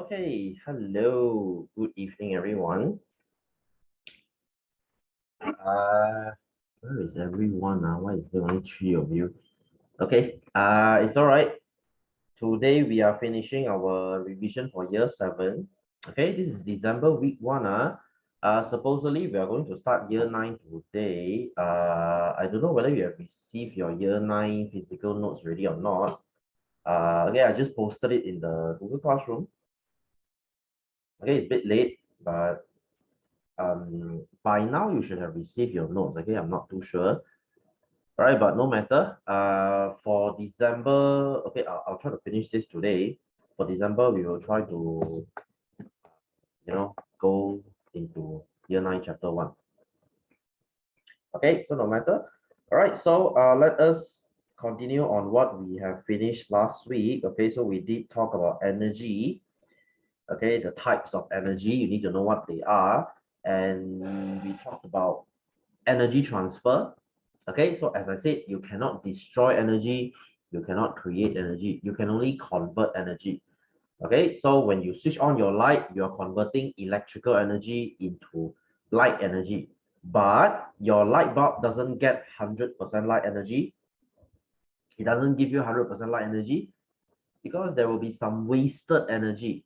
Okay, hello, good evening, everyone. Where is everyone? Why is there only three of you? Okay, it's all right. Today we are finishing our revision for year seven. Okay, this is December week one. Supposedly we are going to start year nine today. I don't know whether you have received your year nine physical notes ready or not. Okay, I just posted it in the Google Classroom. Okay, it's a bit late, but by now you should have received your notes. Okay, I'm not too sure. All right, but no matter. For December, okay, I'll try to finish this today. For December, we will try to, go into year nine, chapter one. Okay, so no matter. All right, so let us continue on what we have finished last week. Okay, so we did talk about energy. Okay, the types of energy, you need to know what they are. And we talked about energy transfer. Okay, so as I said, you cannot destroy energy, you cannot create energy, you can only convert energy. Okay, so when you switch on your light, you're converting electrical energy into light energy. But your light bulb doesn't get 100% light energy. It doesn't give you 100% light energy because there will be some wasted energy.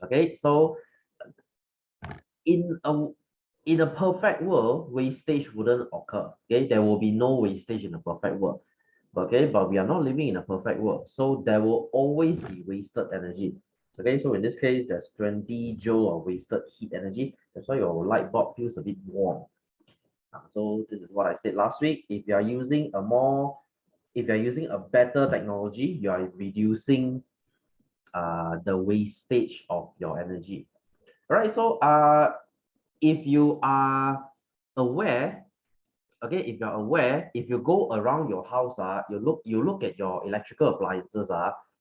Okay, so in a in a perfect world, wastage wouldn't occur. Okay, there will be no wastage in a perfect world. Okay, but we are not living in a perfect world, so there will always be wasted energy. Okay, so in this case, there's 20 joule of wasted heat energy. That's why your light bulb feels a bit warm. So this is what I said last week. If you're using a better technology, you are reducing the wastage of your energy. All right, so if you are aware, okay, if you're aware, if you go around your house, you look at your electrical appliances,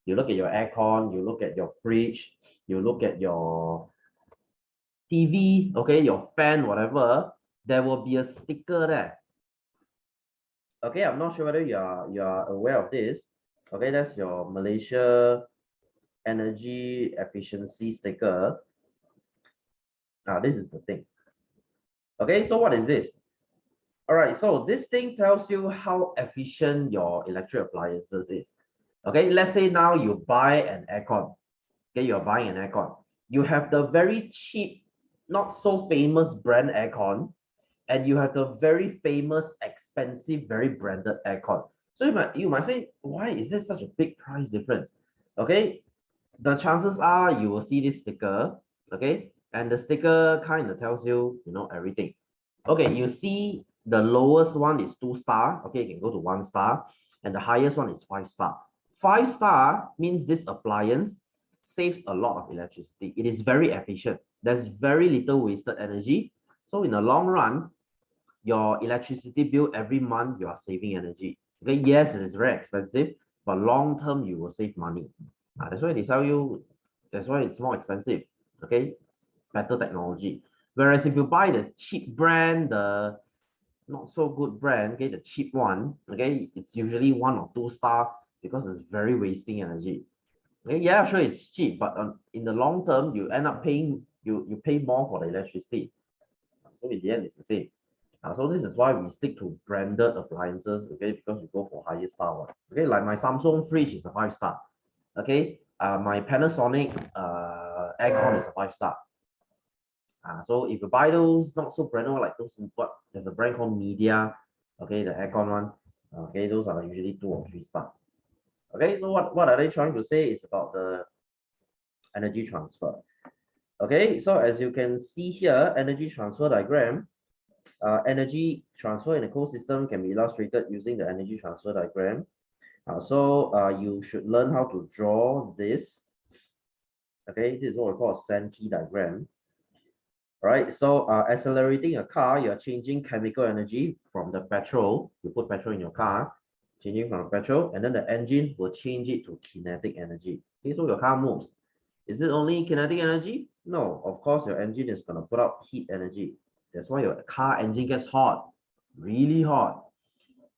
you look at your aircon, you look at your fridge, you look at your TV, okay, your fan, whatever, there will be a sticker there. Okay, I'm not sure whether you are aware of this. Okay, that's your Malaysia energy efficiency sticker. Now, this is the thing. Okay, so what is this? All right, so this thing tells you how efficient your electric appliances is. Okay, let's say now you buy an aircon. Okay, you're buying an aircon. You have the very cheap, not so famous brand aircon, and you have the very famous, expensive, very branded aircon. So you might say, why is there such a big price difference? Okay, the chances are you will see this sticker, okay, and the sticker kind of tells you, everything. Okay, you see the lowest one is 2 star, okay, you can go to 1 star, and the highest one is 5 star. 5 star means this appliance saves a lot of electricity. It is very efficient. There's very little wasted energy. So in the long run, your electricity bill every month, you are saving energy. Okay, yes, it is very expensive, but long term, you will save money. That's why they tell you, that's why it's more expensive. Okay, it's better technology. Whereas if you buy the cheap brand, the not so good brand, okay, the cheap one, okay, it's usually 1 or 2 star because it's very wasting energy. Okay, yeah, sure, it's cheap, but in the long term, you end up paying, you pay more for the electricity. So in the end, it's the same. So this is why we stick to branded appliances, okay, because we go for higher star one. Okay, like my Samsung fridge is a 5 star. Okay, my Panasonic aircon is a 5 star. So if you buy those not so branded like those, what there's a brand called Media, okay, the aircon one, okay, those are usually 2 or 3 star. Okay, so what are they trying to say? It's about the energy transfer. Okay, so as you can see here, energy transfer diagram. Energy transfer in a cold system can be illustrated using the energy transfer diagram. You should learn how to draw this. Okay, this is what we call a Sankey diagram. All right, so accelerating a car, you're changing chemical energy from the petrol. You put petrol in your car, changing from petrol, and then the engine will change it to kinetic energy. Okay, so your car moves. Is it only kinetic energy? No, of course, your engine is going to put out heat energy. That's why your car engine gets hot, really hot.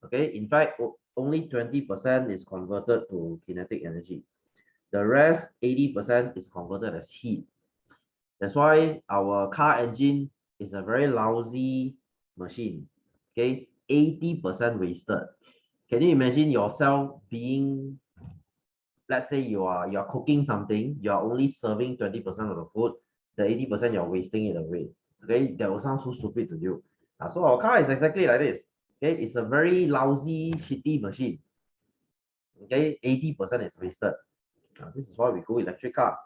Okay, in fact, only 20% is converted to kinetic energy. The rest, 80% is converted as heat. That's why our car engine is a very lousy machine. Okay, 80% wasted. Can you imagine yourself being, let's say you are cooking something, you are only serving 20% of the food, the 80% you're wasting it away. Okay, that will sound so stupid to you. So our car is exactly like this. Okay, it's a very lousy, shitty machine. Okay, 80% is wasted. This is why we go electric car.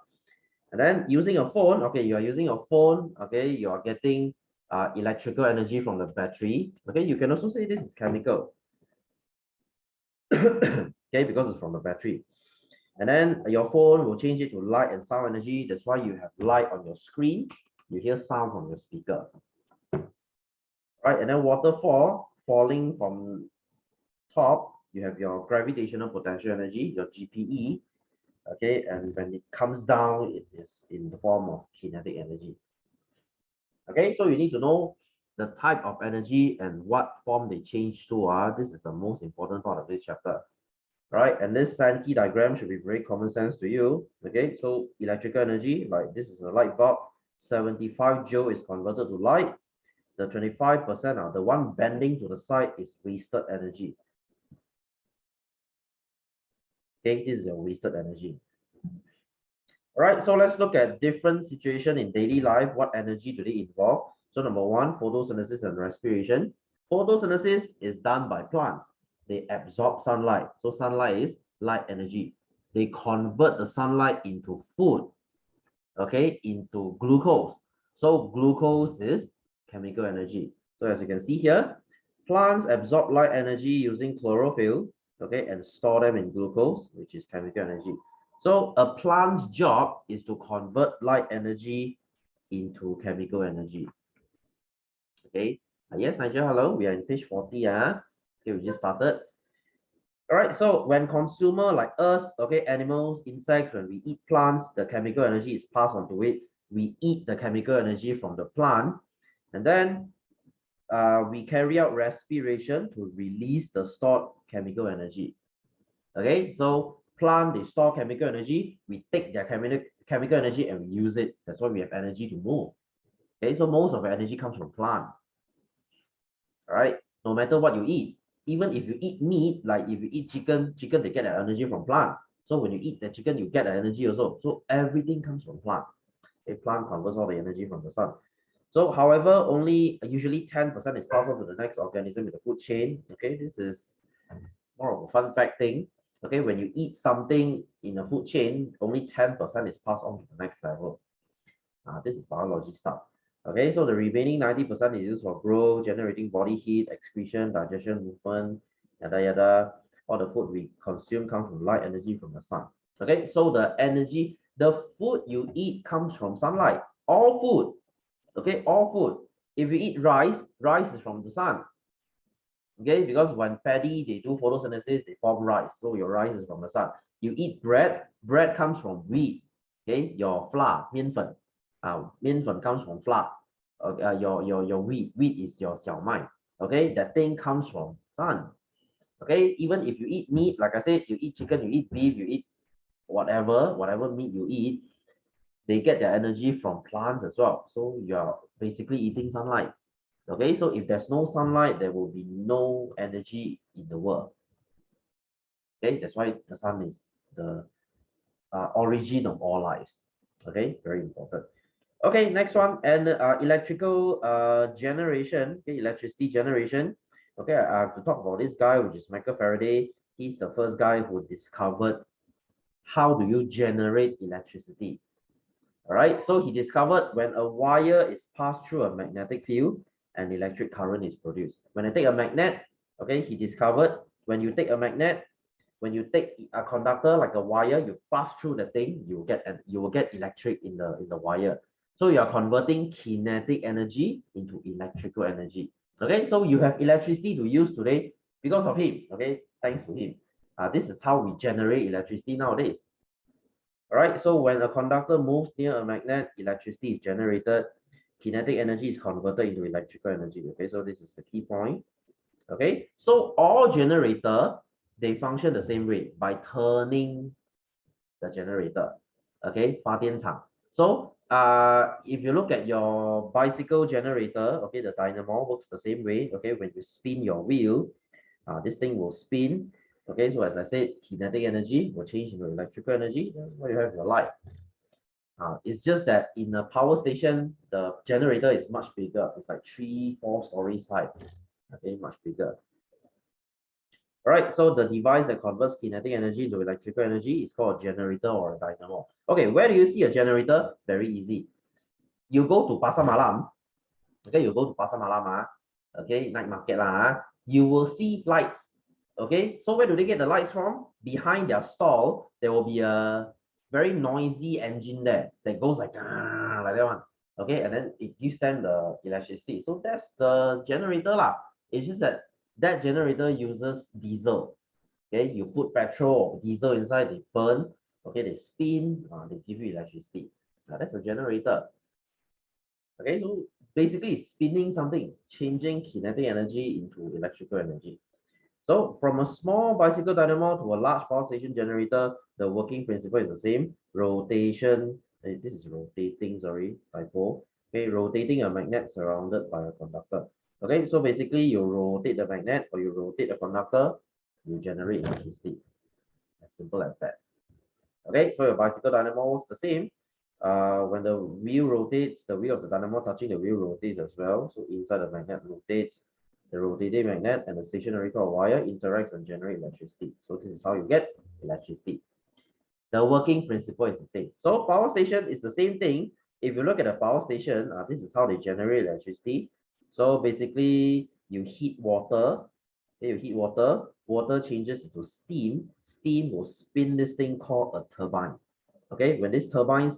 And then using a phone, okay, you are using a phone, okay, you are getting electrical energy from the battery. Okay, you can also say this is chemical. Okay, because it's from the battery. And then your phone will change it to light and sound energy. That's why you have light on your screen. You hear sound from your speaker. Right, and then waterfall falling from top. You have your gravitational potential energy, your GPE. Okay, and when it comes down, it is in the form of kinetic energy. Okay, so you need to know the type of energy and what form they change to. This is the most important part of this chapter. Right, and this Sankey diagram should be very common sense to you. Okay, so electrical energy, like this is a light bulb, 75 joule is converted to light. The 25%, the one bending to the side, is wasted energy. Okay, this is your wasted energy. All right, so let's look at different situation in daily life. What energy do they involve? So number one, photosynthesis and respiration. Photosynthesis is done by plants. They absorb sunlight. So sunlight is light energy. They convert the sunlight into food, okay, into glucose. So glucose is chemical energy. So as you can see here, plants absorb light energy using chlorophyll, okay, and store them in glucose, which is chemical energy. So a plant's job is to convert light energy into chemical energy. Okay. Yes, Nigel, hello. We are in page 40. Okay, we just started. All right, so when consumer like us, okay, animals, insects, when we eat plants, the chemical energy is passed on to it. We eat the chemical energy from the plant, and then we carry out respiration to release the stored chemical energy. Okay, so plant, they store chemical energy. We take their chemical energy and we use it. That's why we have energy to move. Okay, so most of the energy comes from plant. All right, no matter what you eat, even if you eat meat, like if you eat chicken, they get their energy from plant. So when you eat the chicken, you get the energy also. So everything comes from plant. A plant converts all the energy from the sun. So, however, only usually 10% is passed on to the next organism in the food chain. Okay, this is more of a fun fact thing. Okay, when you eat something in a food chain, only 10% is passed on to the next level. This is biology stuff. Okay, so the remaining 90% is used for growth, generating body heat, excretion, digestion, movement, yada yada. All the food we consume comes from light energy from the sun. Okay, so the energy, the food you eat comes from sunlight. All food, okay, all food. If you eat rice, rice is from the sun. Okay, because when paddy, they do photosynthesis, they form rice. So your rice is from the sun. You eat bread, bread comes from wheat. Okay, your flour, 面粉. 面粉 comes from flour. Your wheat is your 小麦. Okay, that thing comes from sun. Okay, even if you eat meat, like I said, you eat chicken, you eat beef, you eat whatever meat you eat, they get their energy from plants as well. So you're basically eating sunlight. Okay, so if there's no sunlight, there will be no energy in the world. Okay, that's why the sun is the origin of all lives. Okay, very important. Okay, next one, and electrical generation, okay, electricity generation. Okay, I have to talk about this guy, which is Michael Faraday. He's the first guy who discovered how do you generate electricity. All right, so he discovered when a wire is passed through a magnetic field, an electric current is produced. When I take a magnet, okay, he discovered when you take a magnet, when you take a conductor like a wire, you pass through the thing, you will get electric in the wire. So you are converting kinetic energy into electrical energy. Okay, so you have electricity to use today because of him. Okay, thanks to him. This is how we generate electricity nowadays. All right, so when a conductor moves near a magnet, electricity is generated. Kinetic energy is converted into electrical energy. Okay, so this is the key point. Okay, so all generator, they function the same way by turning the generator. Okay, 发电厂. So if you look at your bicycle generator, okay, the dynamo works the same way. Okay, when you spin your wheel, this thing will spin. Okay, so as I said, kinetic energy will change into electrical energy. That's why you have your light. It's just that in a power station, the generator is much bigger. It's like 3-4 stories high. Okay, much bigger. All right, so the device that converts kinetic energy into electrical energy is called a generator or a dynamo. Okay, where do you see a generator? Very easy. You go to Pasar Malam. Okay, you go to Pasar Malam, okay, night market lah, you will see lights. Okay, so where do they get the lights from? Behind their stall, there will be a very noisy engine there that goes like that one. Okay, and then it gives them the electricity. So that's the generator lah. It's just that that generator uses diesel. Okay, you put petrol or diesel inside, they burn. Okay, they spin, they give you electricity. That's a generator. Okay, so basically it's spinning something, changing kinetic energy into electrical energy. So from a small bicycle dynamo to a large power station generator, the working principle is the same. Rotation, this is rotating, sorry, typo. Okay, rotating a magnet surrounded by a conductor. Okay, so basically you rotate the magnet or you rotate the conductor, you generate electricity. As simple as that. Okay, so your bicycle dynamo works the same. When the wheel rotates, the wheel of the dynamo touching the wheel rotates as well. So inside the magnet rotates, the rotating magnet and the stationary coil wire interacts and generate electricity. So this is how you get electricity. The working principle is the same. So power station is the same thing. If you look at a power station, this is how they generate electricity. So basically, you heat water. Okay, you heat water. Water changes into steam. Steam will spin this thing called a turbine. Okay, when this turbine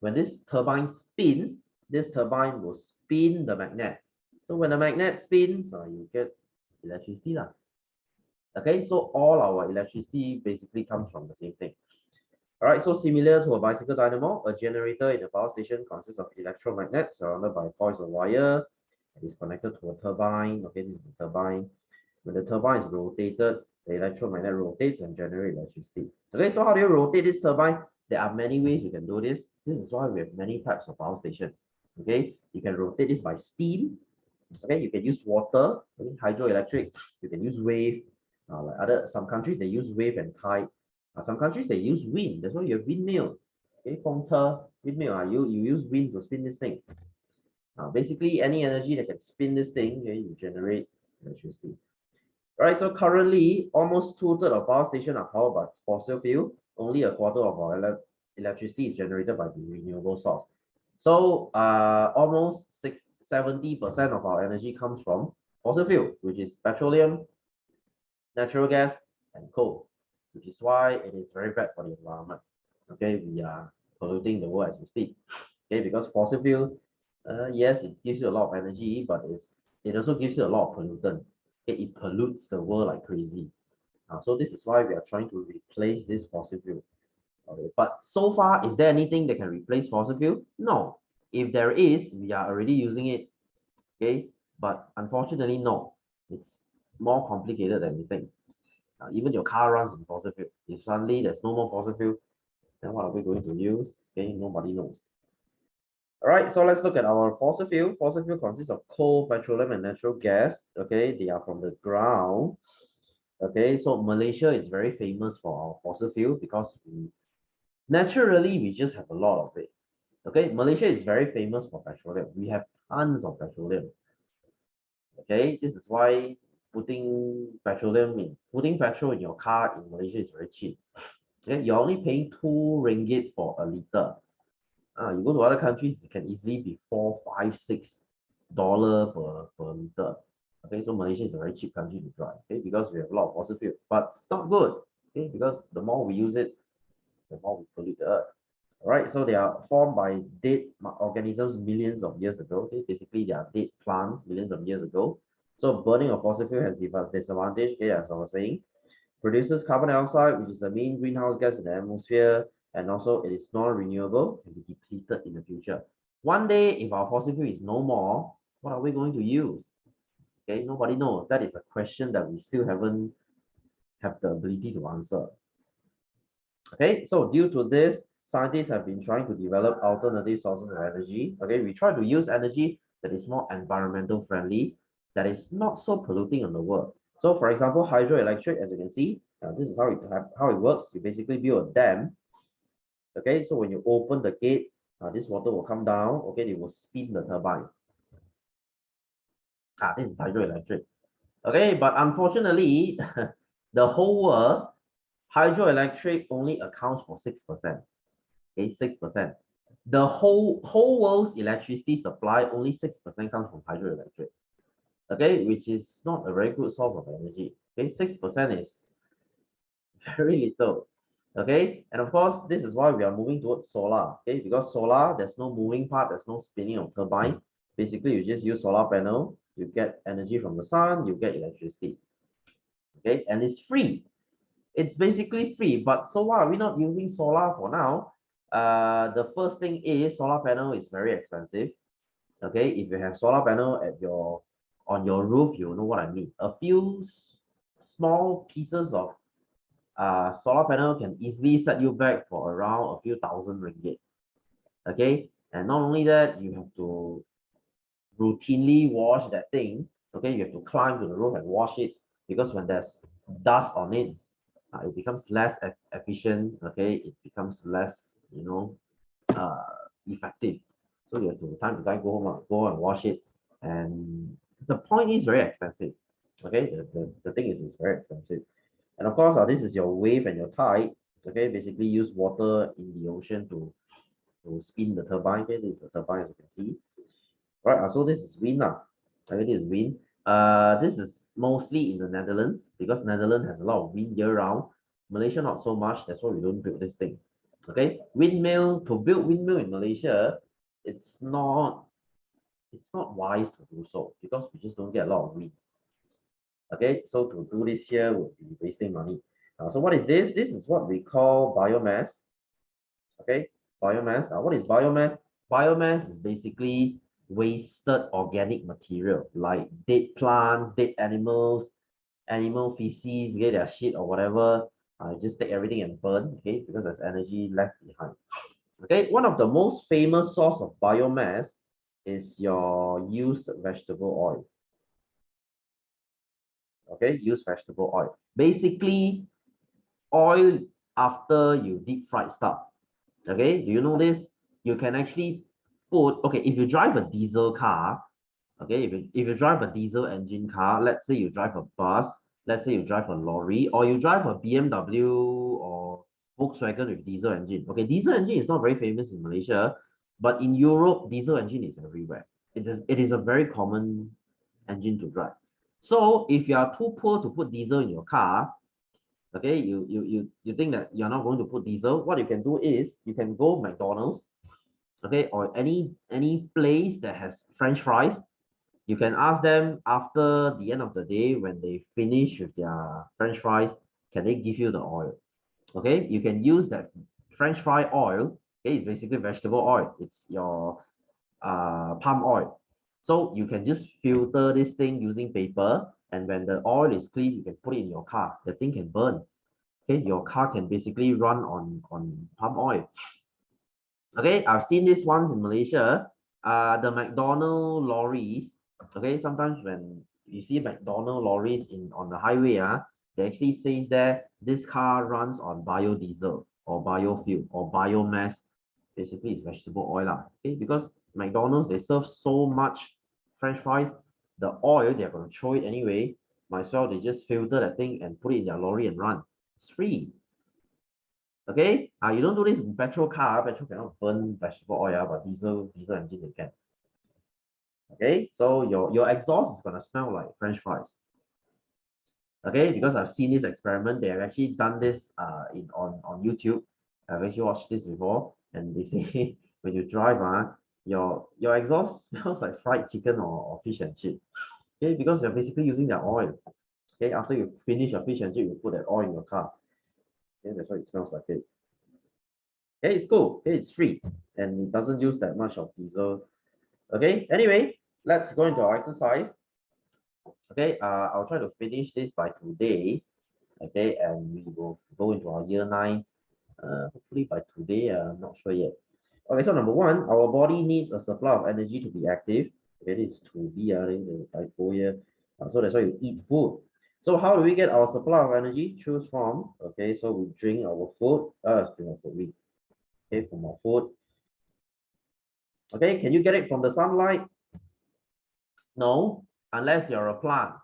when this turbine spins, this turbine will spin the magnet. So when the magnet spins, you get electricity lah. Okay, so all our electricity basically comes from the same thing. All right, so similar to a bicycle dynamo, a generator in a power station consists of electromagnets surrounded by coils of wire. It is connected to a turbine. Okay, this is the turbine. When the turbine is rotated, the electromagnet rotates and generates electricity. Okay, so how do you rotate this turbine? There are many ways you can do this. This is why we have many types of power station. Okay, you can rotate this by steam. Okay, you can use water, okay, hydroelectric. You can use wave. Like some countries they use wave and tide. Some countries they use wind. That's why you have windmill. Okay, 风车, windmill. You use wind to spin this thing. Basically, any energy that can spin this thing, okay, you generate electricity. All right, so currently, almost 2/3 of power stations are powered by fossil fuel. Only a quarter of our electricity is generated by the renewable source. So almost 70% of our energy comes from fossil fuel, which is petroleum, natural gas, and coal, which is why it is very bad for the environment. Okay, we are polluting the world as we speak. Okay, because fossil fuel, yes, it gives you a lot of energy, but it also gives you a lot of pollutant. Okay, it pollutes the world like crazy. So this is why we are trying to replace this fossil fuel. Okay, but so far, is there anything that can replace fossil fuel? No. If there is, we are already using it. Okay, but unfortunately, no. It's more complicated than we think. Even your car runs on fossil fuel. If suddenly there's no more fossil fuel, then what are we going to use? Okay, nobody knows. All right, so let's look at our fossil fuel. Fossil fuel consists of coal, petroleum, and natural gas. Okay, they are from the ground. Okay, so Malaysia is very famous for our fossil fuel because naturally we just have a lot of it. Okay, Malaysia is very famous for petroleum. We have tons of petroleum. Okay, this is why putting petrol in your car in Malaysia is very cheap. Okay, you're only paying 2 ringgit for a liter. You go to other countries, it can easily be $4, $5, $6 per liter. Okay, so Malaysia is a very cheap country to drive. Okay, because we have a lot of fossil fuel, but it's not good. Okay, because the more we use it, the more we pollute the earth. All right, so they are formed by dead organisms millions of years ago. Okay, basically they are dead plants millions of years ago. So burning of fossil fuel has disadvantage. Okay, as I was saying, produces carbon dioxide, which is the main greenhouse gas in the atmosphere, and also it is non-renewable, can be depleted in the future. One day, if our fossil fuel is no more, what are we going to use? Okay, nobody knows. That is a question that we still haven't have the ability to answer. Okay, so due to this, scientists have been trying to develop alternative sources of energy. Okay, we try to use energy that is more environmental friendly, that is not so polluting on the world. So for example, hydroelectric, as you can see, this is how it works. You basically build a dam. Okay, so when you open the gate, this water will come down. Okay, it will spin the turbine. This is hydroelectric. Okay, but unfortunately, the whole world, hydroelectric only accounts for 6%. Okay, 6%. The whole world's electricity supply, only 6% comes from hydroelectric. Okay, which is not a very good source of energy. Okay, 6% is very little. Okay, and of course, this is why we are moving towards solar. Okay, because solar, there's no moving part, there's no spinning of turbine. Basically, you just use solar panel, you get energy from the sun, you get electricity. Okay, and it's free. It's basically free. But so why are we not using solar for now? The first thing is solar panel is very expensive. Okay, if you have solar panel at on your roof, you know what I mean. A few small pieces of solar panel can easily set you back for around a few thousand ringgit. Okay, and not only that, you have to routinely wash that thing. Okay, you have to climb to the roof and wash it, because when there's dust on it, it becomes less efficient. Okay, it becomes less, uh, effective. So you have to time to time go and wash it. And the point is very expensive. Okay, the thing is it's very expensive. And of course, this is your wave and your tide. Okay, basically use water in the ocean to spin the turbine. Okay, this is the turbine, as you can see. All right, so this is wind now. Okay, this is wind. This is mostly in the Netherlands, because Netherlands has a lot of wind year round. Malaysia not so much. That's why we don't build this thing. Okay, windmill, to build windmill in Malaysia, it's not wise to do so, because we just don't get a lot of wind. Okay, so to do this here would be wasting money. So what is this? This is what we call biomass. Okay, biomass. What is biomass? Biomass is basically wasted organic material like dead plants, dead animals, animal feces, okay, their shit or whatever. Just take everything and burn, okay, because there's energy left behind. Okay, one of the most famous source of biomass is your used vegetable oil. Okay, used vegetable oil. Basically, oil after you deep fried stuff. Okay, do you know this? You can actually put, okay, if you drive a diesel car, okay, if you drive a diesel engine car, let's say you drive a bus, let's say you drive a lorry, or you drive a BMW or Volkswagen with diesel engine. Okay, diesel engine is not very famous in Malaysia, but in Europe, diesel engine is everywhere. It is a very common engine to drive. So if you are too poor to put diesel in your car, okay, you think that you're not going to put diesel, what you can do is you can go McDonald's, okay, or any place that has French fries. You can ask them after the end of the day, when they finish with their French fries, can they give you the oil? Okay, you can use that French fry oil. Okay, it's basically vegetable oil. It's your palm oil. So you can just filter this thing using paper, and when the oil is clean, you can put it in your car. The thing can burn. Okay, your car can basically run on palm oil. Okay, I've seen this once in Malaysia. The McDonald lorries. Okay, sometimes when you see McDonald lorries on the highway, they actually says there this car runs on biodiesel or biofuel or biomass. Basically, it's vegetable oil. Okay, because McDonald's, they serve so much French fries, the oil they're gonna throw it anyway. Might as well they just filter that thing and put it in their lorry and run. It's free. Okay, you don't do this in petrol car. Petrol cannot burn vegetable oil, but diesel engine they can. Okay, so your exhaust is gonna smell like French fries. Okay, because I've seen this experiment. They have actually done this on YouTube. I've actually watched this before, and they say when you drive, your exhaust smells like fried chicken or fish and chip. Okay, because you're basically using their oil. Okay, after you finish your fish and chip, you put that oil in your car. Okay, that's why it smells like it. Okay, it's cool. Okay, it's free, and it doesn't use that much of diesel. Okay, anyway, let's go into our exercise. Okay, I'll try to finish this by today. Okay, and we will go into our year 9 Hopefully by today, I'm not sure yet. Okay, so number one, our body needs a supply of energy to be active. Okay, this is to be the typo here. So that's why you eat food. So how do we get our supply of energy? Choose from. Okay, so we drink our food. Drink our food. Okay, from our food. Okay, can you get it from the sunlight? No, unless you're a plant.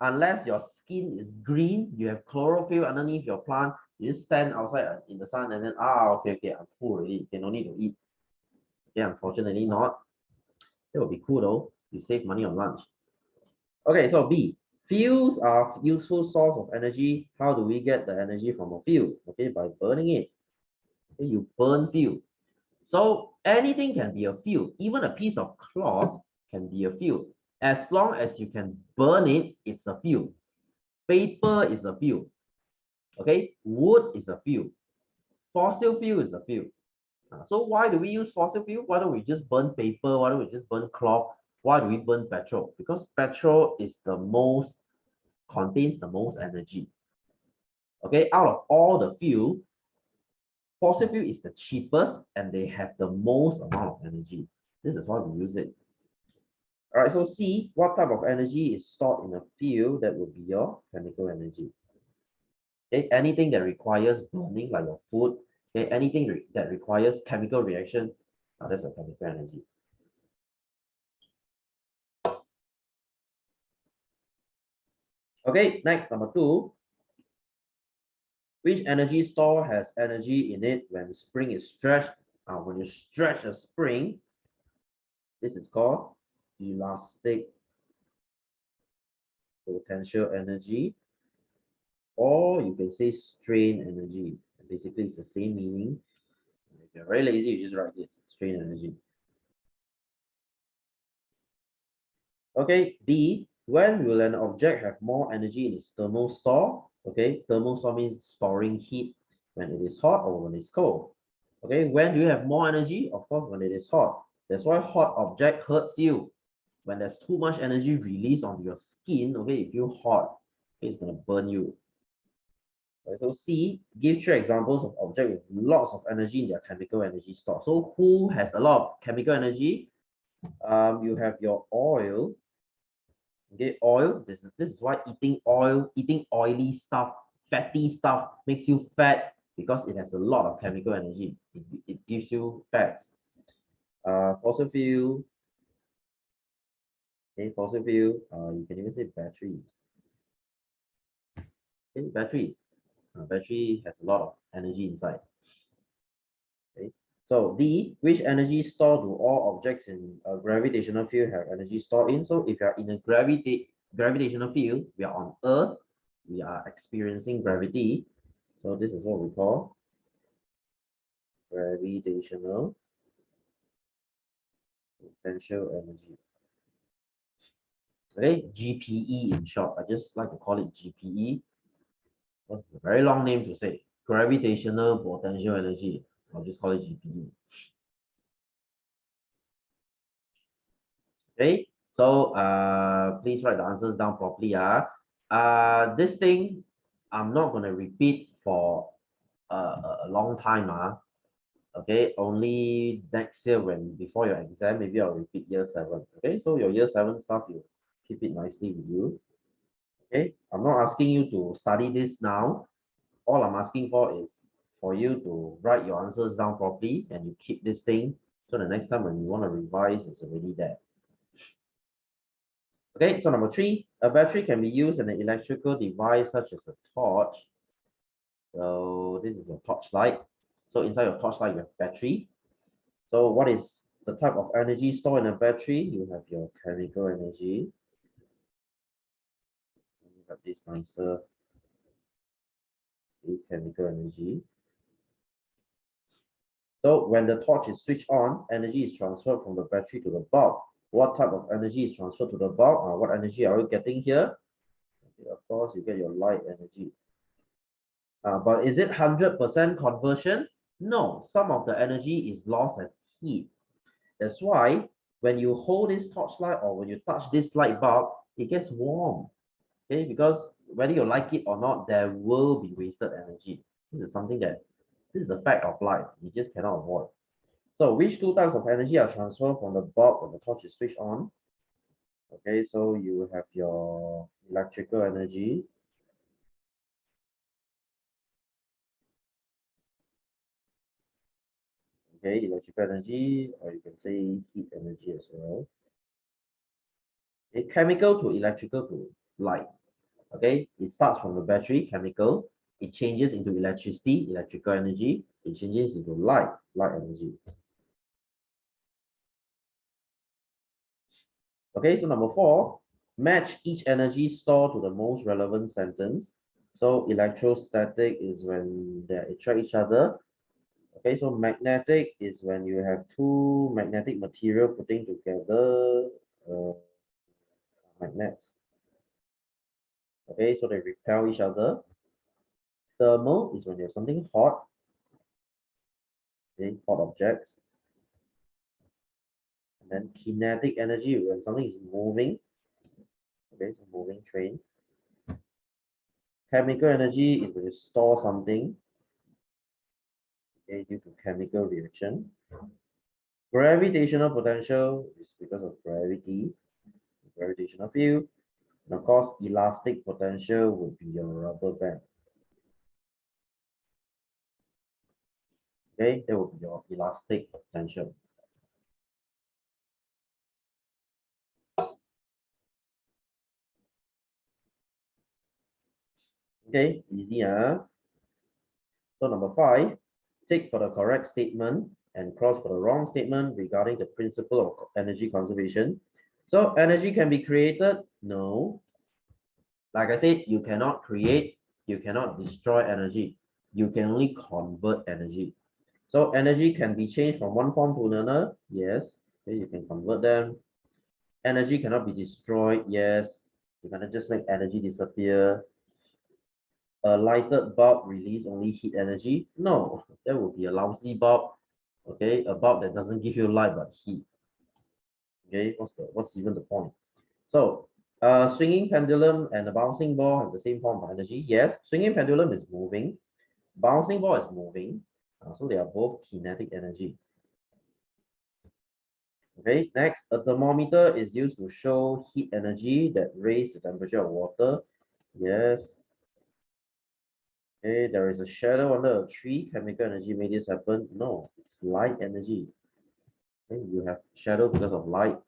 Unless your skin is green, you have chlorophyll underneath your plant, you just stand outside in the sun and then, okay, I'm full already. You can no need to eat. Okay, unfortunately not. That would be cool though. You save money on lunch. Okay, so B. Fuels are useful source of energy. How do we get the energy from a fuel? Okay, by burning it. Okay, you burn fuel. So anything can be a fuel. Even a piece of cloth can be a fuel. As long as you can burn it, it's a fuel. Paper is a fuel. Okay, wood is a fuel. Fossil fuel is a fuel. So why do we use fossil fuel? Why don't we just burn paper? Why don't we just burn cloth? Why do we burn petrol? Because petrol is contains the most energy. Okay, out of all the fuel, fossil fuel is the cheapest and they have the most amount of energy. This is why we use it. All right, so C, what type of energy is stored in a fuel? That would be your chemical energy. Okay, anything that requires burning, like your food, okay, anything that requires chemical reaction, that's a chemical energy. Okay, next, number two. Which energy store has energy in it when spring is stretched? When you stretch a spring, this is called elastic potential energy, or you can say strain energy. Basically, it's the same meaning. If you're very lazy, you just write this, strain energy. Okay, B, when will an object have more energy in its thermal store? Okay, thermal store means storing heat when it is hot or when it's cold. Okay, when do you have more energy? Of course, when it is hot. That's why hot object hurts you. When there's too much energy released on your skin, okay, you feel hot, okay, it's gonna burn you. Okay, so C, give 3 examples of object with lots of energy in their chemical energy store. So who has a lot of chemical energy? You have your oil. Okay, oil. This is why eating oily stuff, fatty stuff makes you fat because it has a lot of chemical energy. It gives you fats. Fossil fuel. Okay, fossil fuel. You can even say batteries. Okay, batteries. Battery has a lot of energy inside. Okay. So D, which energy store do all objects in a gravitational field have energy stored in? So if you are in a gravitational field, we are on Earth, we are experiencing gravity. So this is what we call gravitational potential energy. Okay, GPE in short. I just like to call it GPE. It's a very long name to say. Gravitational potential energy. I'll just call it GPE. Okay, so please write the answers down properly. This thing I'm not going to repeat for a long time. Okay, only next year before your exam, maybe I'll repeat year 7. Okay, so your year 7 stuff, you keep it nicely with you. Okay, I'm not asking you to study this now. All I'm asking for is for you to write your answers down properly and you keep this thing so the next time when you want to revise, it's already there. Okay, so number 3, a battery can be used in an electrical device such as a torch. So this is a torchlight. So inside your torchlight, you have battery. So what is the type of energy stored in a battery? You have your chemical energy. You have this nicer chemical energy. So when the torch is switched on, energy is transferred from the battery to the bulb. What type of energy is transferred to the bulb? What energy are you getting here? Okay, of course, you get your light energy. But is it 100% conversion? No, some of the energy is lost as heat. That's why when you hold this torchlight or when you touch this light bulb, it gets warm. Okay, because whether you like it or not, there will be wasted energy. This is something that This is a fact of life. You just cannot avoid. So which two types of energy are transferred from the bulb when the torch is switched on? Okay, so you have your electrical energy. Okay, electrical energy, or you can say heat energy as well. Okay, chemical to electrical to light. Okay, it starts from the battery, chemical. It changes into electricity, electrical energy. It changes into light, light energy. Okay, so number 4, match each energy stored to the most relevant sentence. So electrostatic is when they attract each other. Okay, so magnetic is when you have two magnetic material putting together magnets. Okay, so they repel each other. Thermal is when you have something hot. Okay, hot objects. And then kinetic energy when something is moving. Okay, so moving train. Chemical energy is when you store something. Okay, due to chemical reaction. Gravitational potential is because of gravity, gravitational field. And of course, elastic potential would be your rubber band. Okay, that would be your elastic potential. Okay, easy, huh? So number 5, tick for the correct statement and cross for the wrong statement regarding the principle of energy conservation. So energy can be created? No. Like I said, you cannot create, you cannot destroy energy. You can only convert energy. So energy can be changed from one form to another. Yes. Okay, you can convert them. Energy cannot be destroyed. Yes. You cannot just make energy disappear. A lighted bulb release only heat energy? No, that would be a lousy bulb. Okay, a bulb that doesn't give you light but heat. Okay, what's even the point? So, swinging pendulum and a bouncing ball have the same form of energy. Yes, swinging pendulum is moving, bouncing ball is moving. So they are both kinetic energy. Okay, next, a thermometer is used to show heat energy that raise the temperature of water. Yes. Okay, there is a shadow under a tree. Chemical energy made this happen. No, it's light energy. Okay, you have shadow because of light.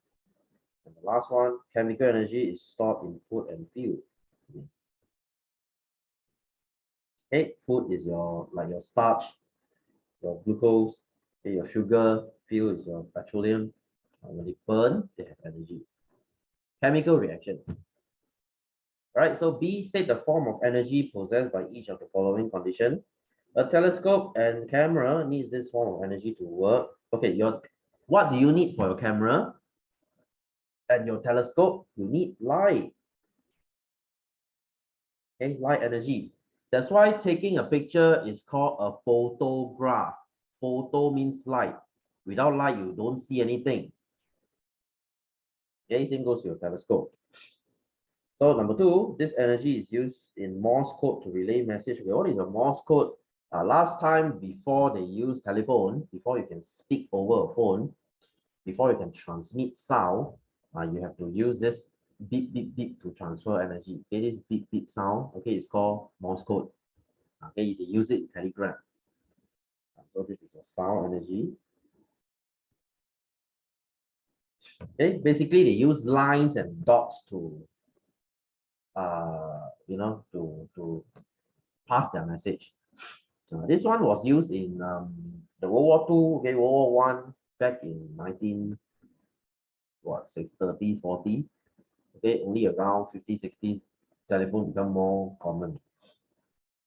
And the last one, chemical energy is stored in food and fuel. Yes. Okay, food is your like your starch, your glucose, okay, your sugar. Fuel is your petroleum. When they burn, they have energy. Chemical reaction. All right, so B, state the form of energy possessed by each of the following condition. A telescope and camera needs this form of energy to work. Okay, what do you need for your camera and your telescope? You need light. Okay, light energy. That's why taking a picture is called a photograph. Photo means light. Without light, you don't see anything. Okay, same goes to your telescope. So number 2, this energy is used in Morse code to relay message. Okay, what is a Morse code? Last time, before they use telephone, before you can speak over a phone, before you can transmit sound, you have to use this beep beep beep to transfer energy. Okay, this beep beep sound, okay, it's called Morse code. Okay, they use it in Telegram. So this is your sound energy. Okay, basically they use lines and dots to to pass their message. So this one was used in the World War II, okay, World War One, back in 30s, 40s. Okay, only around 50s, 60s, telephone become more common.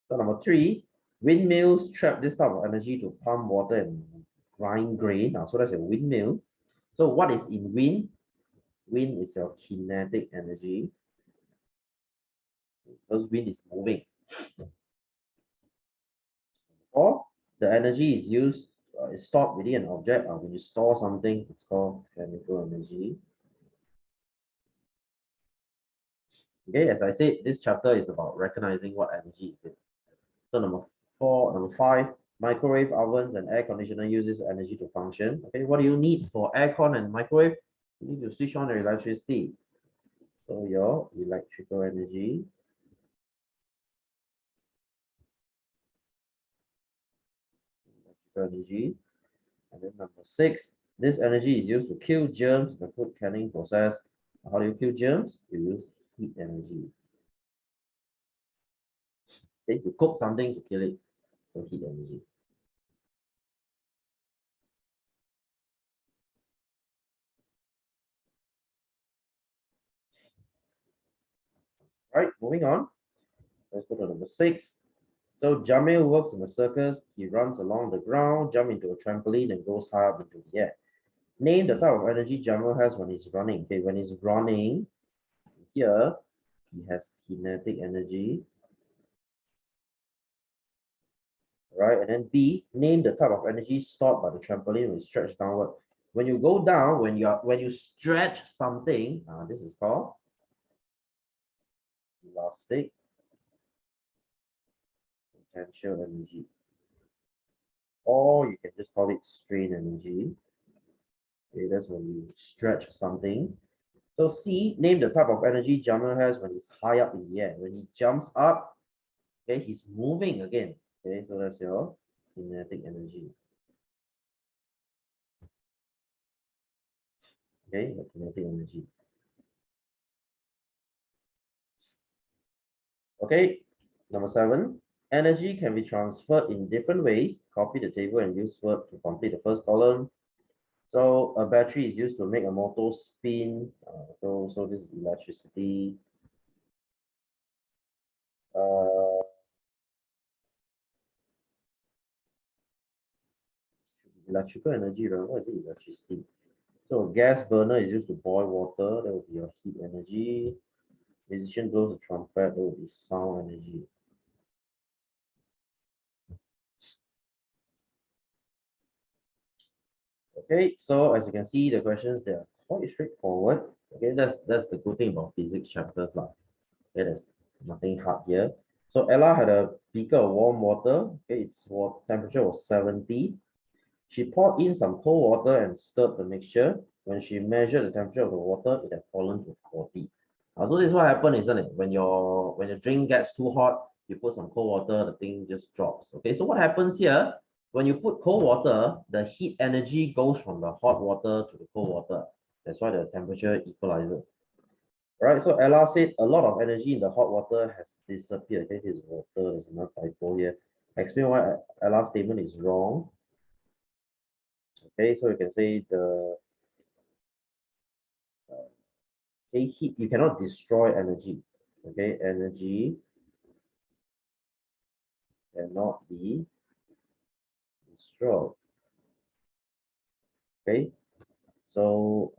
So number 3, windmills trap this type of energy to pump water and grind grain. So that's a windmill. So what is in wind? Wind is your kinetic energy. Because wind is moving. Or the energy is used, is stored within an object. When you store something, it's called chemical energy. Okay, as I said, this chapter is about recognizing what energy is it. So number 5, Microwave ovens and air conditioner uses energy to function. Okay, what do you need for aircon and microwave? You need to switch on the electricity. So your electrical energy. Energy. And then number 6, this energy is used to kill germs in the food canning process. How do you kill germs? You use heat energy. Okay, you cook something to kill it. So heat energy. All right, moving on. Let's go to number 6. So Jamil works in the circus. He runs along the ground, jump into a trampoline, and goes high up into the air. Name the type of energy Jamil has when he's running. Okay, when he's running, here he has kinetic energy. Right, and then B, name the type of energy stored by the trampoline when you stretch downward. When you go down, when you stretch something, this is called elastic potential energy, or you can just call it strain energy. Okay, that's when you stretch something. So C, name the type of energy Jamil has when he's high up in the air. When he jumps up, okay, he's moving again. Okay, so that's your kinetic energy. Okay, the kinetic energy. Okay, number 7. Energy can be transferred in different ways. Copy the table and use word to complete the first column. So a battery is used to make a motor spin. So this is electricity. Electrical energy, right? What is it? Electricity. So a gas burner is used to boil water. That will be your heat energy. Musician blows a trumpet. That will be sound energy. Okay, so as you can see, the questions, they are quite straightforward. Okay, that's the good thing about physics chapters lah. Okay, there's nothing hard here. So Ella had a beaker of warm water. Okay, its temperature was 70. She poured in some cold water and stirred the mixture. When she measured the temperature of the water, it had fallen to 40. So this is what happened, isn't it? When your drink gets too hot, you put some cold water, the thing just drops. Okay, so what happens here? When you put cold water, the heat energy goes from the hot water to the cold water. That's why the temperature equalizes. Right, so Ella said a lot of energy in the hot water has disappeared. Okay, this is water, there's another typo here. Explain why Ella's statement is wrong. Okay, so you can say the heat, you cannot destroy energy. Okay, energy cannot be destroyed. Okay, so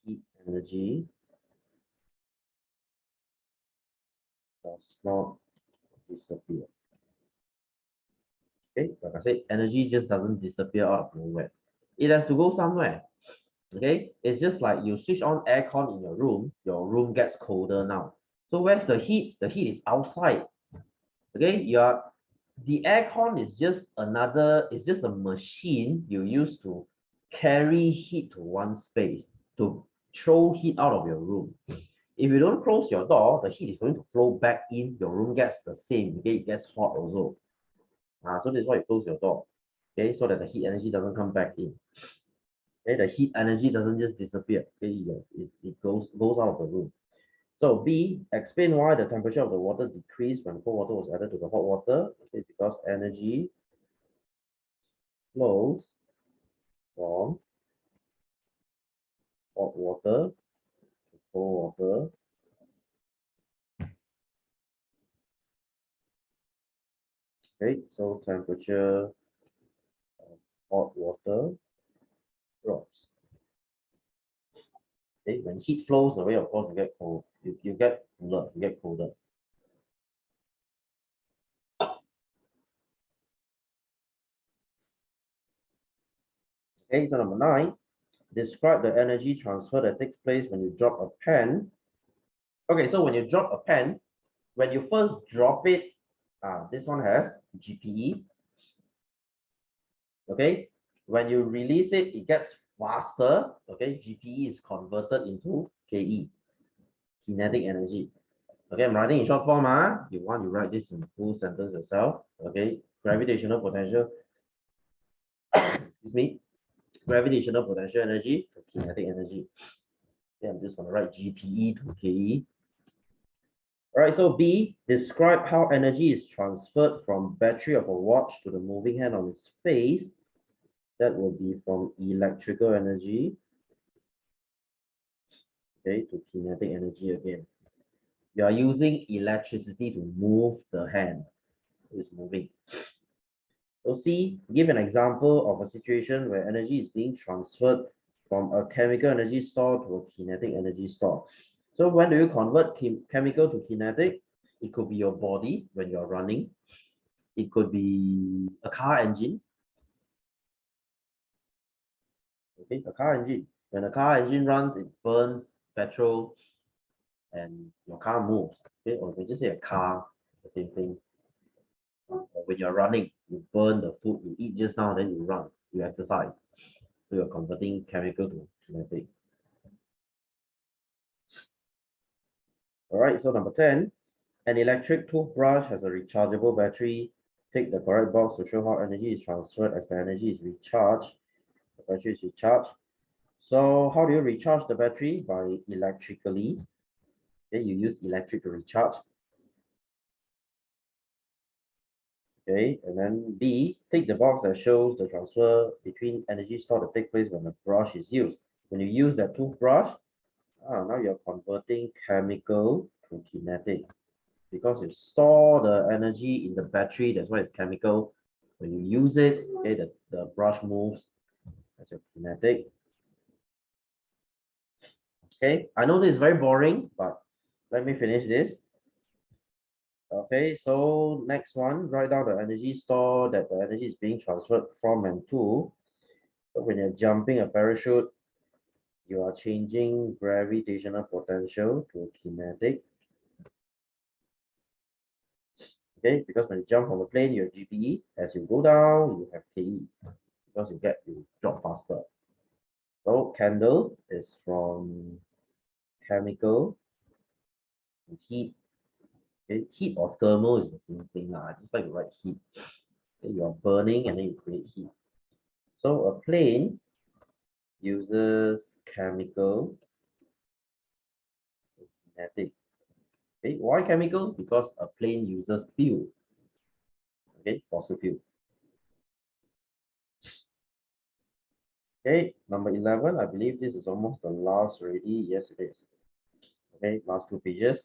heat energy does not disappear. Okay, like I said, energy just doesn't disappear out of nowhere. It has to go somewhere. Okay, it's just like you switch on aircon in your room gets colder now. So where's the heat? The heat is outside. Okay, the aircon is just it's just a machine you use to carry heat to one space, to throw heat out of your room. If you don't close your door, the heat is going to flow back in. Your room gets the same. Okay, it gets hot also. So this is why you close your door. Okay, so that the heat energy doesn't come back in. Okay, the heat energy doesn't just disappear. Okay, it goes out of the room. So B, explain why the temperature of the water decreased when cold water was added to the hot water. Okay, because energy flows from hot water to cold water. Okay, so temperature of hot water drops. Okay, when heat flows away, of course, you get cold. You get cooler, you get colder. Okay, so number 9, describe the energy transfer that takes place when you drop a pen. Okay, so when you drop a pen, when you first drop it, this one has GPE. Okay, when you release it, it gets faster. Okay, GPE is converted into KE, kinetic energy. Okay, I'm writing in short form. You want to write this in full sentence yourself. Okay, gravitational potential, excuse me, gravitational potential energy to kinetic energy. Okay, I'm just going to write GPE to KE. All right, so B, describe how energy is transferred from battery of a watch to the moving hand on its face. That will be from electrical energy, okay, to kinetic energy again. You are using electricity to move the hand. It's moving. So C, give an example of a situation where energy is being transferred from a chemical energy store to a kinetic energy store. So when do you convert chemical to kinetic? It could be your body when you're running. It could be a car engine. Okay, a car engine. When a car engine runs, it burns petrol and your car moves. Okay, or we just say a car, it's the same thing. Or when you're running, you burn the food you eat just now, then you run, you exercise. So you're converting chemical to kinetic. All right, so number 10, an electric toothbrush has a rechargeable battery. Take the correct box to show how energy is transferred as the energy is recharged. The battery is recharged. So how do you recharge the battery? By electrically. Okay, you use electric to recharge. Okay, and then B, take the box that shows the transfer between energy stored to take place when the brush is used. When you use that toothbrush, now you're converting chemical to kinetic because you store the energy in the battery. That's why it's chemical. When you use it, okay, the brush moves. That's your kinetic. Okay, I know this is very boring, but let me finish this. Okay, so next one, write down the energy store that the energy is being transferred from and to. So when you're jumping a parachute, you are changing gravitational potential to kinetic. Okay, because when you jump from a plane, you have GPE. As you go down, you have KE because you drop faster. So candle is from chemical to heat. Okay, heat or thermal is the same thing. I just like to write heat. Okay, you are burning and then you create heat. So a plane uses chemical to kinetic. Okay, why chemical? Because a plane uses fuel. Okay, fossil fuel. Okay, number 11, I believe this is almost the last already. Yes, it is. Okay, last two pages.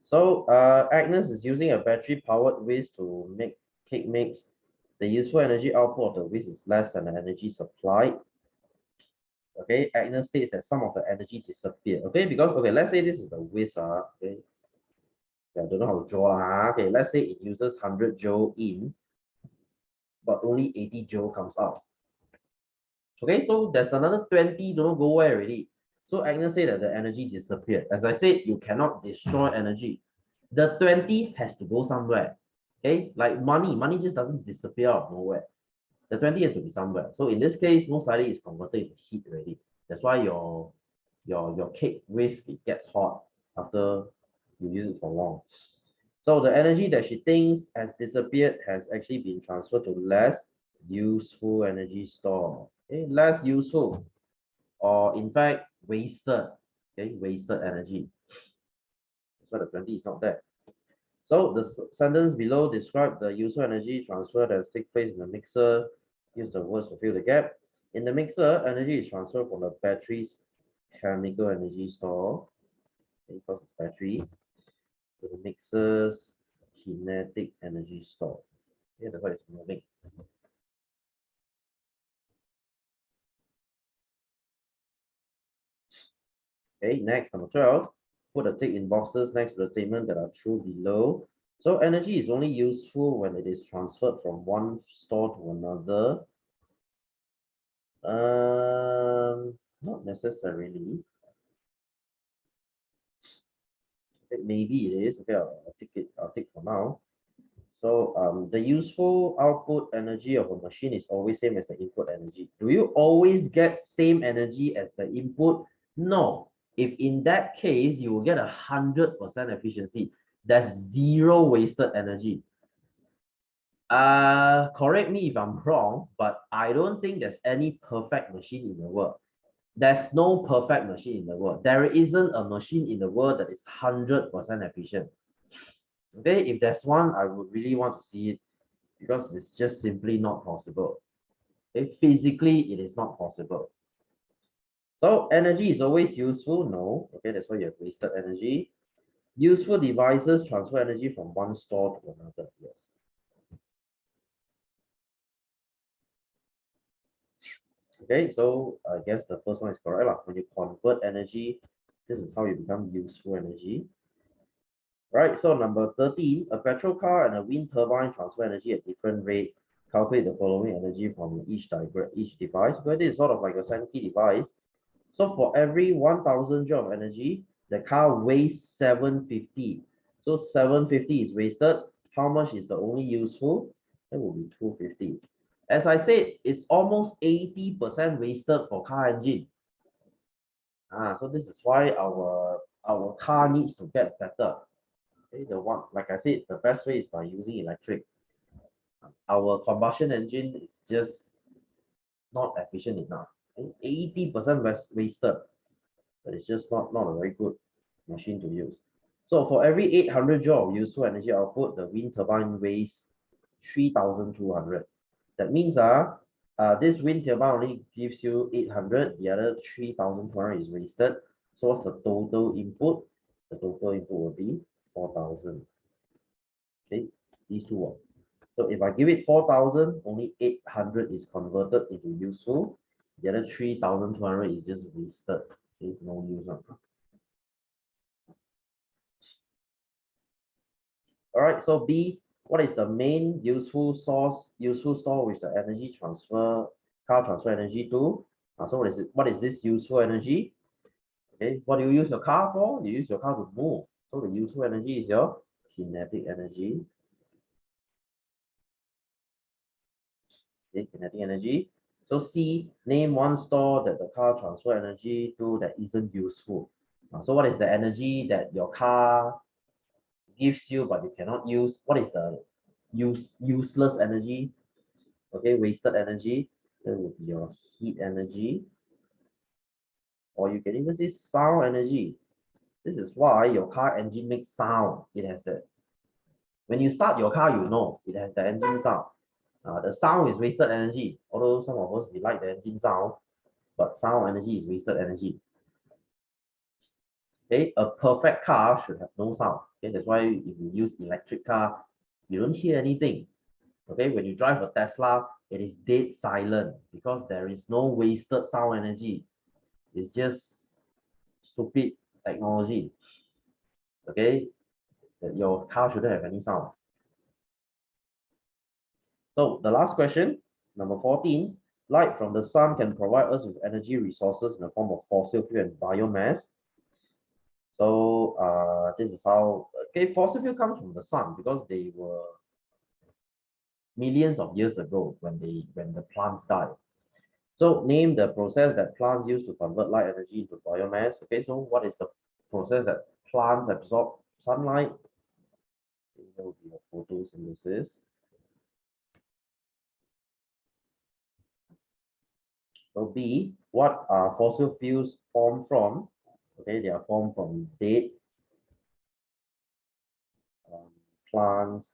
So Agnes is using a battery-powered whisk to make cake mix. The useful energy output of the whisk is less than the energy supplied. Okay, Agnes states that some of the energy disappeared. Okay, because let's say this is the whisk. Okay, I don't know how to draw. Okay, let's say it uses 100 joule in, but only 80 joule comes out. Okay, so there's another 20, don't know go where already. So Agnes said that the energy disappeared. As I said, you cannot destroy energy. The 20 has to go somewhere. Okay, like money just doesn't disappear out of nowhere. The 20 has to be somewhere. So in this case, most likely it's converted into heat already. That's why your cake whisk, it gets hot after you use it for long. So the energy that she thinks has disappeared has actually been transferred to less useful energy store. Okay, less useful, or in fact wasted. Okay, wasted energy. That's why the 20 is not there. So the sentence below describe the useful energy transfer that takes place in the mixer. Use the words to fill the gap. In the mixer, energy is transferred from the battery's chemical energy store, because it's battery, to the mixer's kinetic energy store. Yeah, that's why it's moving. Okay, next, number 12. Put a tick in boxes next to the statement that are true below. So energy is only useful when it is transferred from one store to another. Not necessarily. Okay, maybe it is. Okay, I'll take it. I'll take for now. So the useful output energy of a machine is always same as the input energy. Do you always get same energy as the input? No. If in that case, you will get 100% efficiency. That's zero wasted energy. Correct me if I'm wrong, but I don't think there's any perfect machine in the world. There's no perfect machine in the world. There isn't a machine in the world that is 100% efficient. Okay, if there's one, I would really want to see it because it's just simply not possible. Okay, physically, it is not possible. So energy is always useful? No. Okay, that's why you have wasted energy. Useful devices transfer energy from one store to another. Yes. Okay, so I guess the first one is correct. Like when you convert energy, this is how you become useful energy. Right, so number 13, a petrol car and a wind turbine transfer energy at different rate. Calculate the following energy from each device. But this is sort of like a sanity device. So for every 1000 joule of energy, the car wastes 750. So 750 is wasted. How much is the only useful? That will be 250. As I said, it's almost 80% wasted for car engine. So this is why our car needs to get better. Okay, the one, like I said, the best way is by using electric. Our combustion engine is just not efficient enough. 80% wasted, but it's just not a very good machine to use. So for every 800 joule of useful energy output, the wind turbine wastes 3,200. That means this wind turbine only gives you 800, the other 3,200 is wasted. So what's the total input? The total input will be 4,000. Okay, these two are. So if I give it 4,000, only 800 is converted into useful. The other 3,200 is just wasted. Okay, no use. All right, so B, what is the main useful store which the energy car transfer energy to? So what is it? What is this useful energy? Okay, what do you use your car for? You use your car to move. So the useful energy is your kinetic energy. Okay, kinetic energy. So C, name one store that the car transfer energy to that isn't useful. So what is the energy that your car gives you but you cannot use? What is the useless energy? Okay, wasted energy. That would be your heat energy. Or you can even say sound energy. This is why your car engine makes sound. It has that. When you start your car, you know it has the engine sound. The sound is wasted energy. Although some of us we like the engine sound, but sound energy is wasted energy. Okay, a perfect car should have no sound. Okay, that's why if you use electric car, you don't hear anything. Okay, when you drive a Tesla, it is dead silent because there is no wasted sound energy. It's just stupid technology. Okay, your car shouldn't have any sound. So the last question, number 14, light from the sun can provide us with energy resources in the form of fossil fuel and biomass. So this is how, okay, fossil fuel comes from the sun because they were millions of years ago when the plants died. So name the process that plants use to convert light energy into biomass. Okay, so what is the process that plants absorb sunlight? There will be a photosynthesis. So B, what are fossil fuels formed from? Okay, they are formed from dead plants,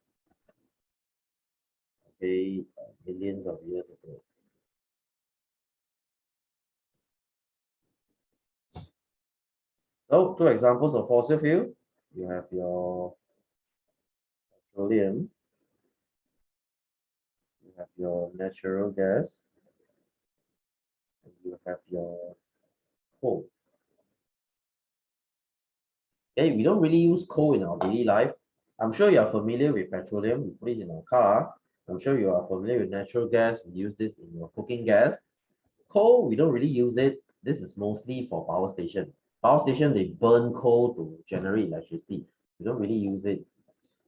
okay, millions of years ago. So two examples of fossil fuel. You have your petroleum, you have your natural gas, and you have your coal. Okay, we don't really use coal in our daily life. I'm sure you are familiar with petroleum, we put it in our car. I'm sure you are familiar with natural gas, we use this in your cooking gas. Coal, we don't really use it. This is mostly for power station. Power station, they burn coal to generate electricity. You don't really use it.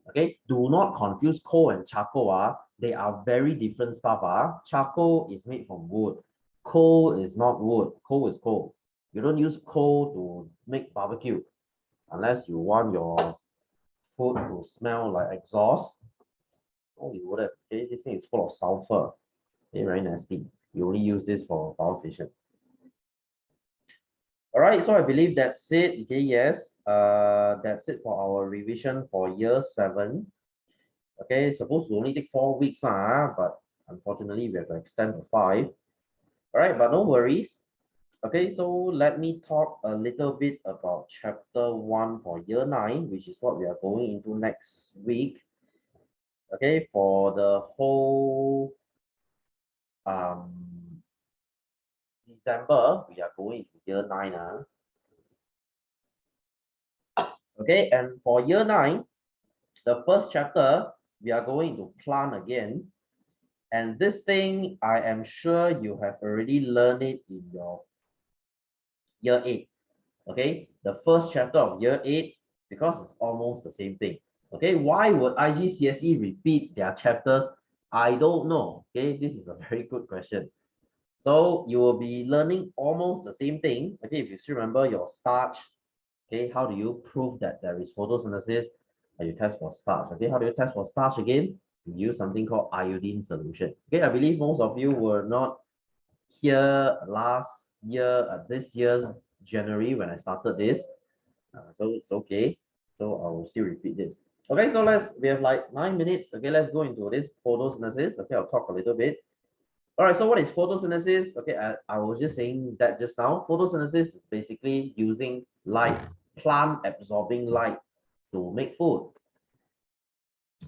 Okay, do not confuse coal and charcoal. They are very different stuff. Charcoal is made from wood. Coal is not wood. Coal is coal. You don't use coal to make barbecue unless you want your food to smell like exhaust. Oh, you would have. Okay, this thing is full of sulfur. Okay, very nasty. You only use this for power station. All right, so I believe that's it. Okay, yes. That's it for our revision for year 7. Okay, supposed to only take 4 weeks, but unfortunately we have to extend to 5. All right, but no worries. Okay, so let me talk a little bit about chapter 1 for year 9, which is what we are going into next week. Okay, for the whole December, we are going to year 9. Okay, and for year 9, the first chapter, we are going to plan again. And this thing, I am sure you have already learned it in your year 8. Okay, the first chapter of year 8, because it's almost the same thing. Okay, why would IGCSE repeat their chapters? I don't know. Okay, this is a very good question. So you will be learning almost the same thing. Okay, if you still remember your starch, okay, how do you prove that there is photosynthesis? You test for starch. Okay, how do you test for starch again? You use something called iodine solution. Okay, I believe most of you were not here last year, this year's January when I started this. So it's okay. So I will still repeat this. Okay, so we have like 9 minutes. Okay, let's go into this photosynthesis. Okay, I'll talk a little bit. All right, so what is photosynthesis? Okay, I was just saying that just now. Photosynthesis is basically using light, plant absorbing light to make food.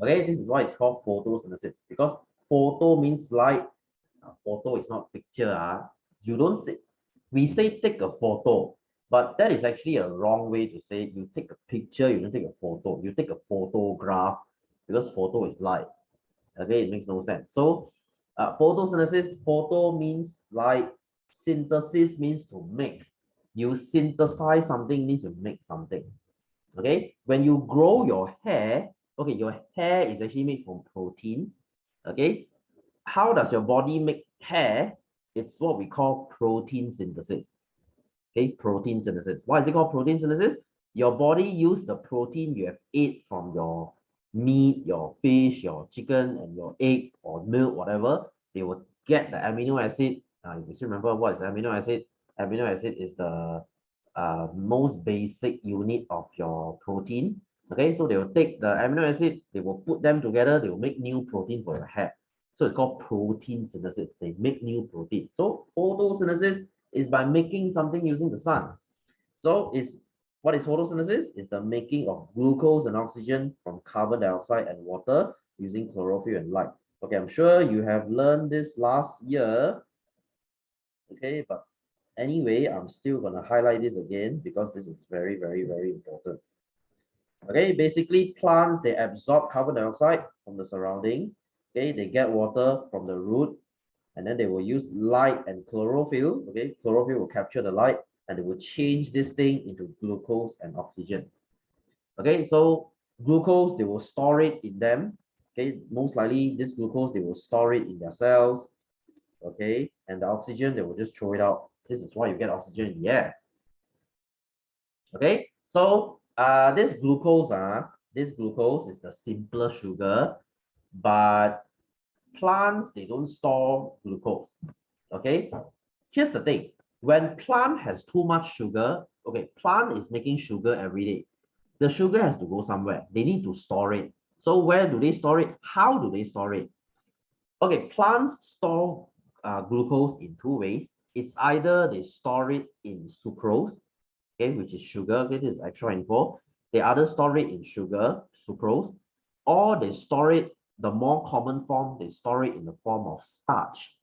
Okay, this is why it's called photosynthesis, because photo means light. Photo is not picture. You don't say, we say take a photo, but that is actually a wrong way to say you take a picture, you don't take a photo, you take a photograph, because photo is light. Okay, it makes no sense. So photosynthesis, photo means light, synthesis means to make. You synthesize something means you make something. Okay, when you grow your hair, okay, your hair is actually made from protein. Okay, how does your body make hair? It's what we call protein synthesis. Okay, protein synthesis. Why is it called protein synthesis? Your body use the protein you have ate from your meat, your fish, your chicken, and your egg or milk, whatever. They will get the amino acid. If you still remember what is amino acid, amino acid is the most basic unit of your protein. Okay, so they will take the amino acid, they will put them together, they will make new protein for your hair. So it's called protein synthesis. They make new protein. So photosynthesis is by making something using the sun. So what is photosynthesis? Is the making of glucose and oxygen from carbon dioxide and water using chlorophyll and light. Okay, I'm sure you have learned this last year. Okay, but anyway, I'm still going to highlight this again because this is very, very, very important. Okay, basically plants, they absorb carbon dioxide from the surrounding. Okay, they get water from the root, and then they will use light and chlorophyll. Okay, chlorophyll will capture the light and they will change this thing into glucose and oxygen. Okay, so glucose, they will store it in them. Okay, most likely this glucose, they will store it in their cells. Okay, and the oxygen, they will just throw it out. This is why you get oxygen in the air. Okay, so this glucose is the simpler sugar, but plants, they don't store glucose. Okay, here's the thing. When plant has too much sugar, okay, plant is making sugar every day. The sugar has to go somewhere. They need to store it. So where do they store it? How do they store it? Okay, plants store glucose in 2 ways. It's either they store it in sucrose, okay, which is sugar. Okay, this is extra info. They either store it in sugar, sucrose, or they store it, the more common form, they store it in the form of starch.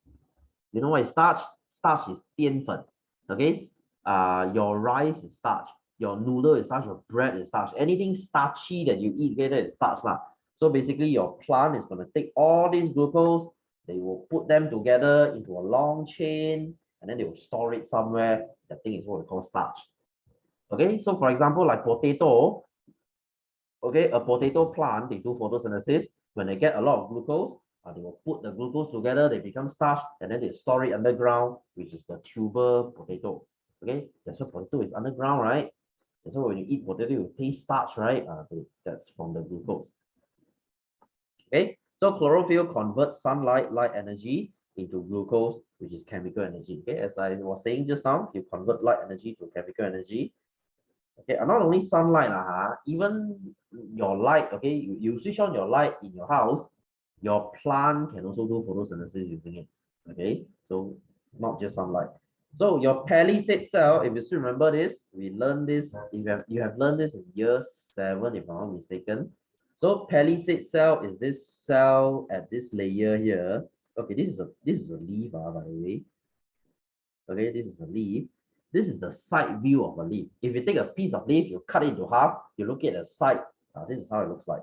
You know what is starch? Starch is 淀粉. Okay, your rice is starch, your noodle is starch, your bread is starch. Anything starchy that you eat, that is starch lah. So basically, your plant is going to take all these glucose, they will put them together into a long chain, and then they will store it somewhere. That thing is what we call starch. Okay, so for example, like potato, okay, a potato plant, they do photosynthesis. When they get a lot of glucose, they will put the glucose together, they become starch, and then they store it underground, which is the tuber potato. Okay, that's why potato is underground, right? That's why when you eat potato, you taste starch, right? That's from the glucose. Okay, so chlorophyll converts sunlight light energy into glucose, which is chemical energy. Okay, as I was saying just now, you convert light energy to chemical energy. Okay, and not only sunlight, even your light, okay, you switch on your light in your house, your plant can also do photosynthesis using it. Okay, so not just sunlight. So your palisade cell, if you still remember this, we learned this, you have learned this in year 7, if I'm not mistaken. So palisade cell is this cell at this layer here. Okay, this is a leaf, by the way. Okay, this is a leaf. This is the side view of a leaf. If you take a piece of leaf, you cut it into half, you look at the side. This is how it looks like.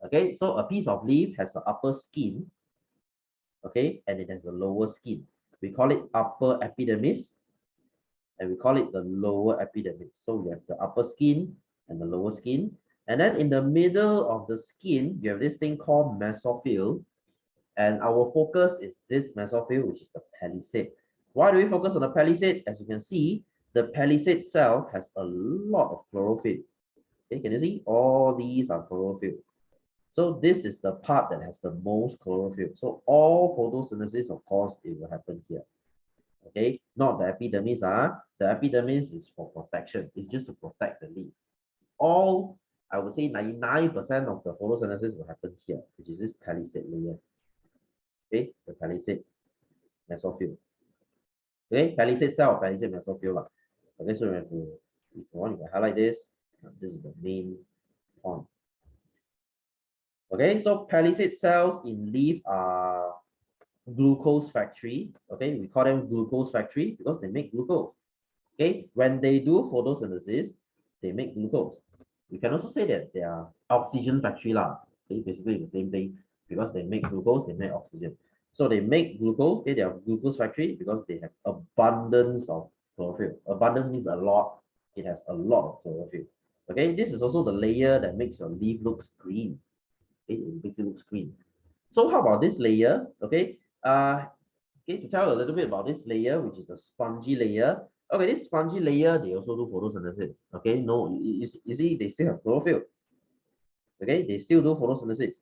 Okay, so a piece of leaf has an upper skin, okay, and it has a lower skin. We call it upper epidermis, and we call it the lower epidermis. So we have the upper skin and the lower skin. And then in the middle of the skin, you have this thing called mesophyll. And our focus is this mesophyll, which is the palisade. Why do we focus on the palisade? As you can see, the palisade cell has a lot of chlorophyll. Okay, can you see? All these are chlorophyll. So this is the part that has the most chlorophyll. So all photosynthesis, of course, it will happen here. Okay, not the epidermis. The epidermis is for protection. It's just to protect the leaf. All, I would say 99% of the photosynthesis will happen here, which is this palisade layer. Okay, the palisade mesophyll. Okay, palisade cell, palisade mesophyll. Okay, so we have to, if you want, you can highlight this. This is the main point. Okay, so palisade cells in leaf are glucose factory. Okay, we call them glucose factory because they make glucose. Okay, when they do photosynthesis, they make glucose. We can also say that they are oxygen factory lah. Okay, basically the same thing because they make glucose, they make oxygen. So they make glucose. Okay, they are glucose factory because they have abundance of chlorophyll. Abundance means a lot. It has a lot of chlorophyll. Okay, this is also the layer that makes your leaf looks green. Okay, it makes it look green. So how about this layer? Okay, okay, to tell you a little bit about this layer, which is a spongy layer. Okay, this spongy layer, they also do photosynthesis. Okay, no, you see, they still have chlorophyll. Okay, they still do photosynthesis.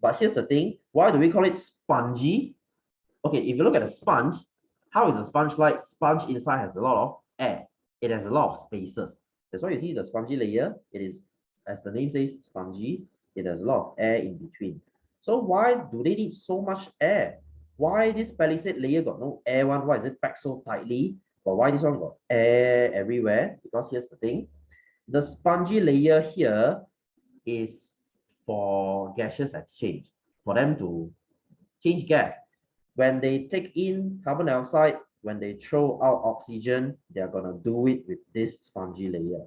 But here's the thing, why do we call it spongy? Okay, if you look at a sponge, how is a sponge like? Sponge inside has a lot of air. It has a lot of spaces. That's why you see the spongy layer, it is, as the name says, spongy. It has a lot of air in between. So why do they need so much air? Why this palisade layer got no air one? Why is it packed so tightly? But why this one got air everywhere? Because here's the thing. The spongy layer here is for gaseous exchange, for them to change gas. When they take in carbon dioxide, when they throw out oxygen, they're gonna do it with this spongy layer.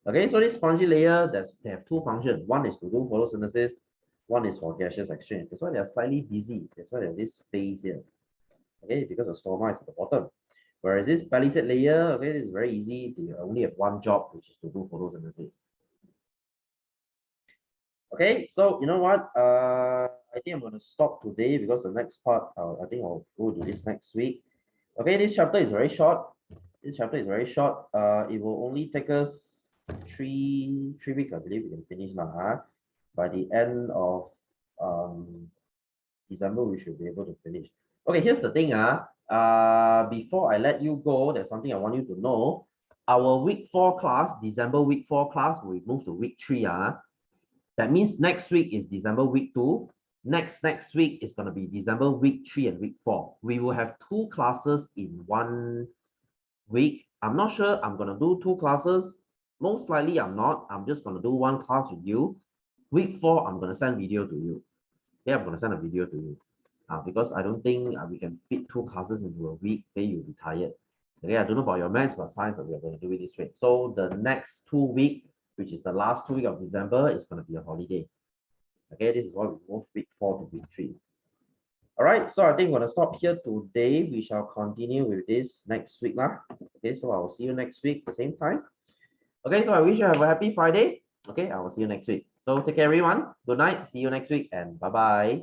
Okay, so this spongy layer, they have two functions. One is to do photosynthesis, one is for gaseous exchange. That's why they're slightly busy. That's why there's this space here. Okay, because the stroma is at the bottom. Whereas this palisade layer, okay, this is very easy. They only have one job, which is to do photosynthesis. Okay, so you know what? I think I'm going to stop today because the next part, I think I'll go to this next week. Okay, this chapter is very short. This chapter is very short. It will only take us three weeks, I believe we can finish now. By the end of December, we should be able to finish. Okay, here's the thing. Before I let you go, there's something I want you to know. Our week 4 class, December week 4 class, we move to week 3. That means next week is December week 2. Next week is going to be December week 3 and week 4. We will have 2 classes in 1 week. I'm not sure I'm going to do 2 classes. Most likely I'm not. I'm just going to do 1 class with you. Week 4, I'm going to send video to you. Okay, I'm going to send a video to you. Because I don't think we can fit 2 classes into a week. Okay, you'll be tired. Okay, I don't know about your maths, but science, we are going to do it this way. So the next 2 weeks, which is the last 2 weeks of December, is going to be a holiday. Okay, this is why we move week 4 to week 3. All right, so I think we're going to stop here today. We shall continue with this next week. Okay, so I will see you next week at the same time. Okay, so I wish you have a happy Friday. Okay, I will see you next week. So take care, everyone. Good night. See you next week, and bye bye.